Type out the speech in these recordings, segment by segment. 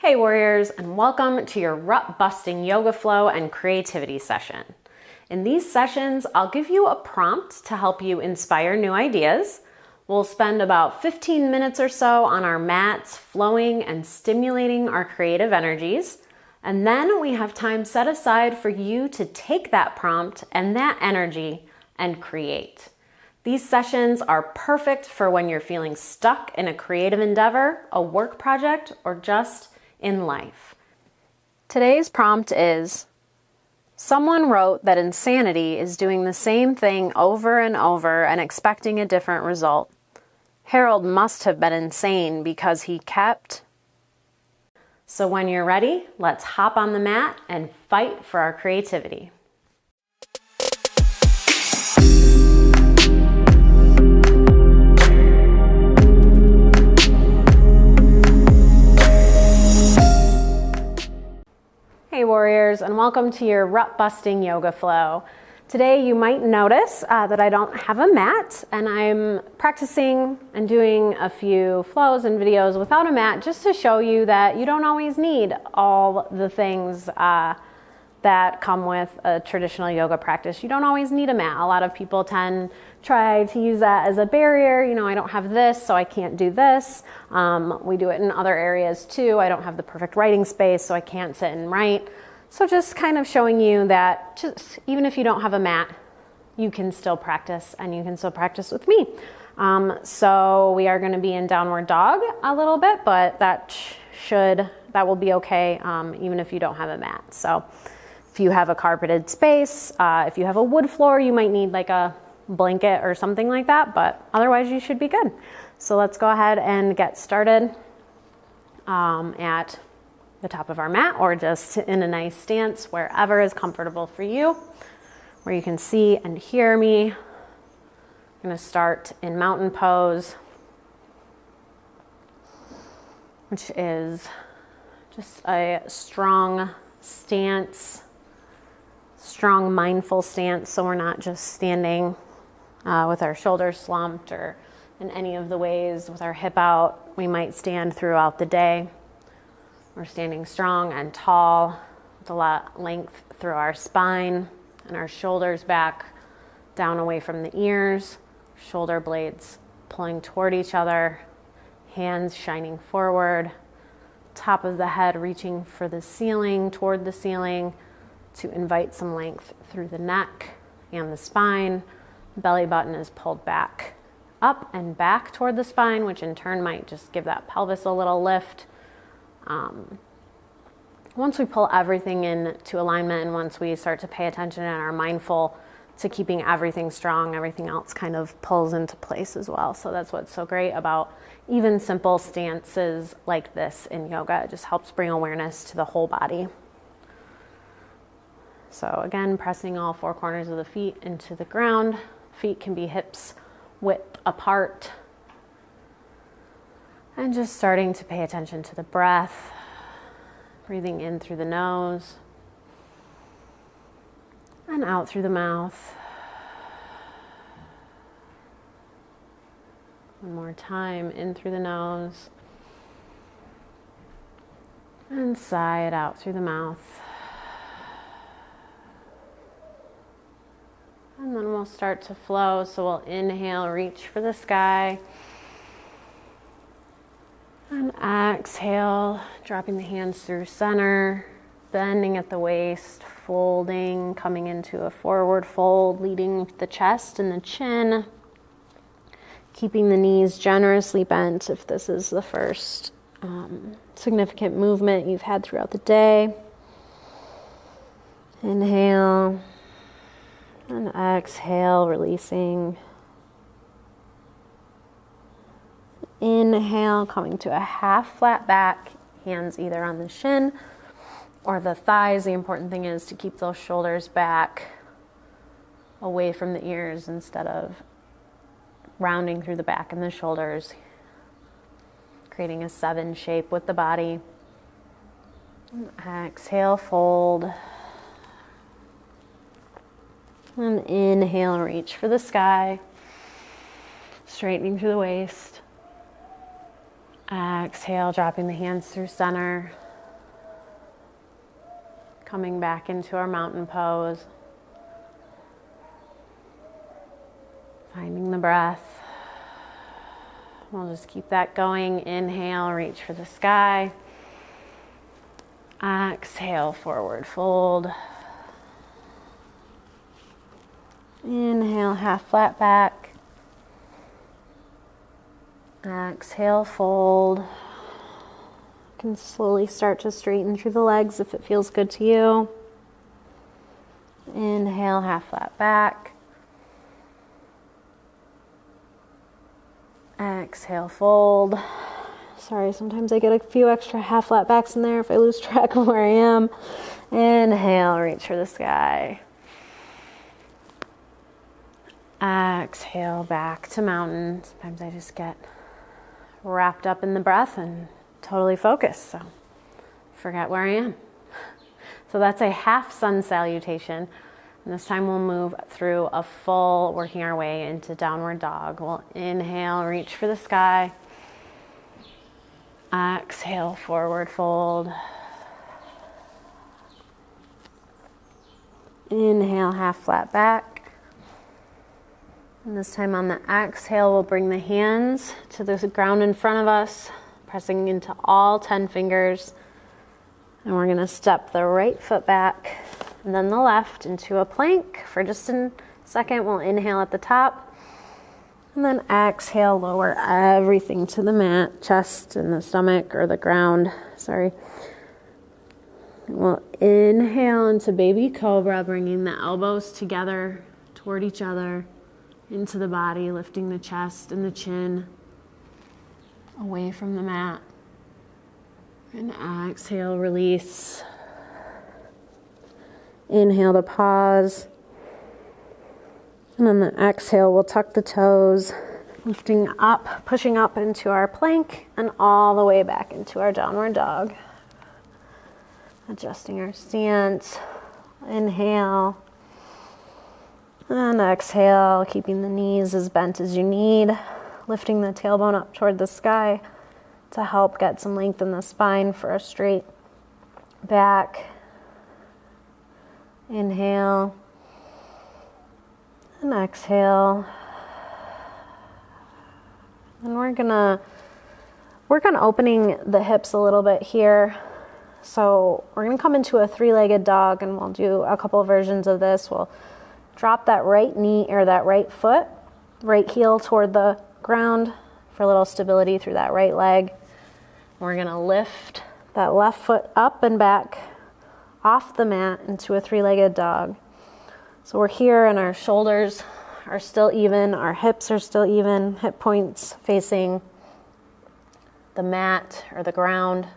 Hey warriors, and welcome to your rut busting yoga flow and creativity session. In these sessions, I'll give you a prompt to help you inspire new ideas. We'll spend about 15 minutes or so on our mats, flowing and stimulating our creative energies. And then we have time set aside for you to take that prompt and that energy and create. These sessions are perfect for when you're feeling stuck in a creative endeavor, a work project, or just in life. Today's prompt is: someone wrote that insanity is doing the same thing over and over and expecting a different result. Harold must have been insane because he kept... So when you're ready, let's hop on the mat and fight for our creativity. Hey warriors, and welcome to your rut busting yoga flow. Today you might notice that I don't have a mat, and I'm practicing and doing a few flows and videos without a mat just to show you that you don't always need all the things that come with a traditional yoga practice. You don't always need a mat. A lot of people try to use that as a barrier. You know, I don't have this, so I can't do this. We do it in other areas too. I don't have the perfect writing space, so I can't sit and write. So just kind of showing you that just even if you don't have a mat, you can still practice, and you can still practice with me. So we are going to be in downward dog a little bit, but that will be okay even if you don't have a mat. So if you have a carpeted space, if you have a wood floor, you might need like a blanket or something like that, but otherwise you should be good. So let's go ahead and get started at the top of our mat, or just in a nice stance, wherever is comfortable for you, where you can see and hear me. I'm going to start in mountain pose, which is just a strong stance, strong mindful stance, so we're not just standing with our shoulders slumped or in any of the ways with our hip out. We might stand throughout the day. We're standing strong and tall with a lot of length through our spine and our shoulders back, down away from the ears, shoulder blades pulling toward each other, hands shining forward, top of the head reaching for the ceiling, toward the ceiling, to invite some length through the neck and the spine. Belly button is pulled back, up and back toward the spine, which in turn might just give that pelvis a little lift. Once we pull everything into alignment, and once we start to pay attention and are mindful to keeping everything strong, everything else kind of pulls into place as well. So that's what's so great about even simple stances like this in yoga. It just helps bring awareness to the whole body. So again, pressing all four corners of the feet into the ground. Feet can be hips width apart. And just starting to pay attention to the breath. Breathing in through the nose and out through the mouth. One more time, in through the nose and sigh it out through the mouth. And then we'll start to flow. So we'll inhale, reach for the sky. And exhale, dropping the hands through center, bending at the waist, folding, coming into a forward fold, leading the chest and the chin. Keeping the knees generously bent if this is the first significant movement you've had throughout the day. Inhale and exhale, releasing. Inhale, coming to a half flat back, hands either on the shin or the thighs. The important thing is to keep those shoulders back, away from the ears instead of rounding through the back and the shoulders, creating a 7 shape with the body. Exhale, fold. And inhale, reach for the sky, straightening through the waist. Exhale, dropping the hands through center, Coming back into our mountain pose. Finding the breath. We'll just keep that going. Inhale, reach for the sky. Exhale, forward fold. Inhale, half flat back. Exhale, fold. You can slowly start to straighten through the legs if it feels good to you. Inhale, half flat back. Exhale, fold. Sorry, sometimes I get a few extra half flat backs in there if I lose track of where I am. Inhale, reach for the sky. Exhale, back to mountain. Sometimes I just get wrapped up in the breath and totally focused, so forget where I am. So that's a half sun salutation. And this time we'll move through a full, working our way into downward dog. We'll inhale, reach for the sky. Exhale, forward fold. Inhale, half flat back. And this time on the exhale, we'll bring the hands to the ground in front of us, pressing into all 10 fingers. And we're gonna step the right foot back and then the left into a plank. For just a second, we'll inhale at the top and then exhale, lower everything to the mat, chest and the stomach or the ground, sorry. We'll inhale into baby cobra, bringing the elbows together toward each other, into the body, lifting the chest and the chin away from the mat. And exhale, release. Inhale to pause. And on the exhale, we'll tuck the toes, lifting up, pushing up into our plank and all the way back into our downward dog. Adjusting our stance. Inhale. And exhale, keeping the knees as bent as you need. Lifting the tailbone up toward the sky to help get some length in the spine for a straight back. Inhale and exhale. And we're gonna work on opening the hips a little bit here. So we're gonna come into a three-legged dog, and we'll do a couple of versions of this. We'll drop that right knee or that right foot, right heel toward the ground for a little stability through that right leg. We're gonna lift that left foot up and back off the mat into a three-legged dog. So we're here and our shoulders are still even, our hips are still even, hip points facing the mat or the ground.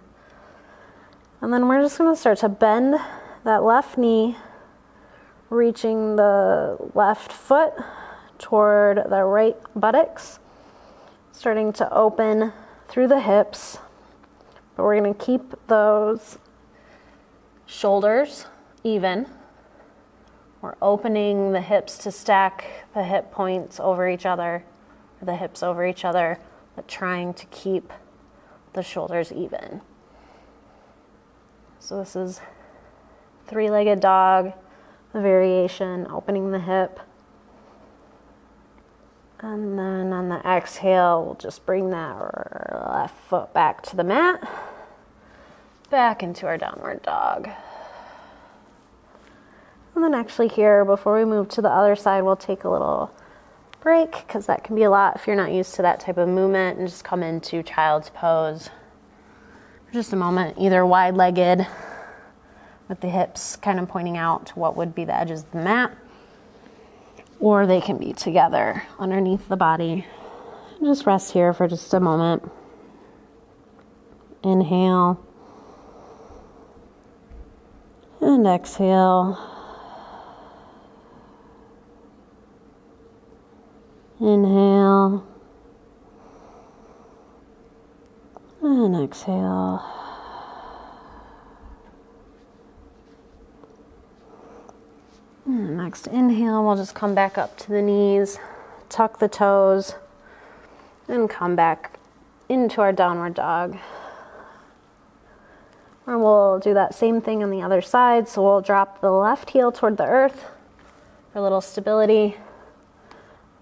And then we're just gonna start to bend that left knee, reaching the left foot toward the right buttocks, starting to open through the hips. But we're gonna keep those shoulders even. We're opening the hips to stack the hip points over each other, the hips over each other, but trying to keep the shoulders even. So this is three-legged dog, the variation, opening the hip. And then on the exhale, we'll just bring that left foot back to the mat, back into our downward dog. And then actually here, before we move to the other side, we'll take a little break, because that can be a lot if you're not used to that type of movement, and just come into child's pose for just a moment, either wide-legged with the hips kind of pointing out to what would be the edges of the mat, or they can be together underneath the body. Just rest here for just a moment. Inhale and exhale. Inhale and exhale. And next inhale, we'll just come back up to the knees, tuck the toes, and come back into our downward dog. And we'll do that same thing on the other side. So we'll drop the left heel toward the earth for a little stability.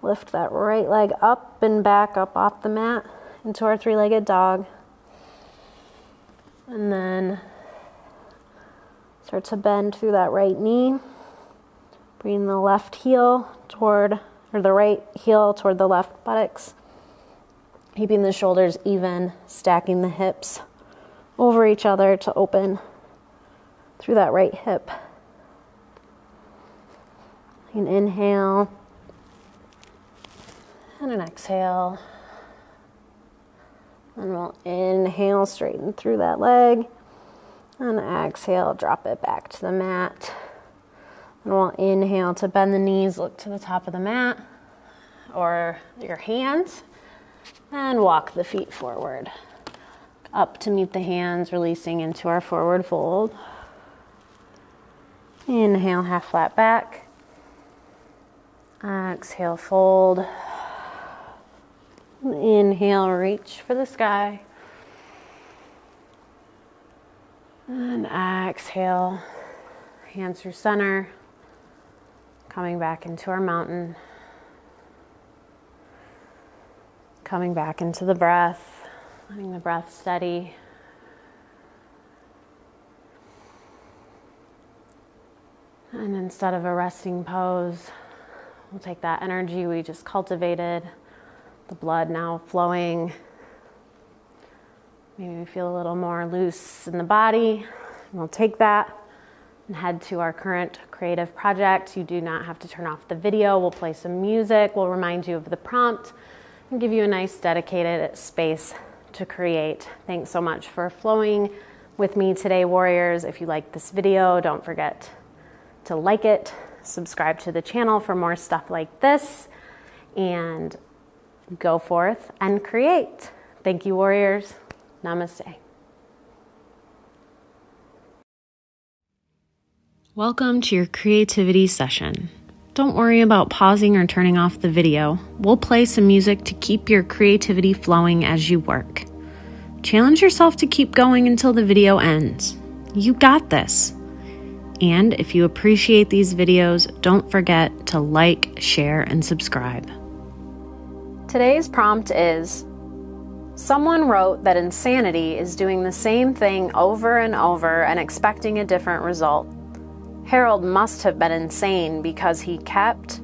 Lift that right leg up and back up off the mat into our three-legged dog. And then start to bend through that right knee. Bring the left heel toward, or the right heel toward the left buttocks. Keeping the shoulders even, stacking the hips over each other to open through that right hip. An inhale and an exhale. And we'll inhale, straighten through that leg. And exhale, drop it back to the mat. And we'll inhale to bend the knees, look to the top of the mat or your hands, and walk the feet forward. Up to meet the hands, releasing into our forward fold. Inhale, half flat back. Exhale, fold. Inhale, reach for the sky. And exhale, hands through center. Coming back into our mountain. Coming back into the breath. Letting the breath steady. And instead of a resting pose, we'll take that energy we just cultivated, the blood now flowing. Maybe we feel a little more loose in the body. We'll take that and head to our current creative project. You do not have to turn off the video. We'll play some music. We'll remind you of the prompt and give you a nice dedicated space to create. Thanks so much for flowing with me today, warriors. If you like this video, don't forget to like it, subscribe to the channel for more stuff like this, and go forth and create. Thank you, warriors. Namaste. Welcome to your creativity session. Don't worry about pausing or turning off the video. We'll play some music to keep your creativity flowing as you work. Challenge yourself to keep going until the video ends. You got this. And if you appreciate these videos, don't forget to like, share, and subscribe. Today's prompt is: someone wrote that insanity is doing the same thing over and over and expecting a different result. Harold must have been insane because he kept...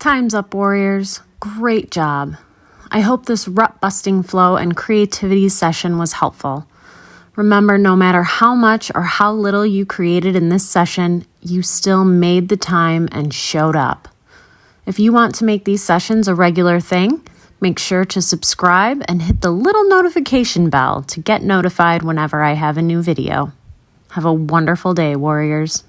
Time's up, Warriors. Great job. I hope this rut-busting flow and creativity session was helpful. Remember, no matter how much or how little you created in this session, you still made the time and showed up. If you want to make these sessions a regular thing, make sure to subscribe and hit the little notification bell to get notified whenever I have a new video. Have a wonderful day, Warriors.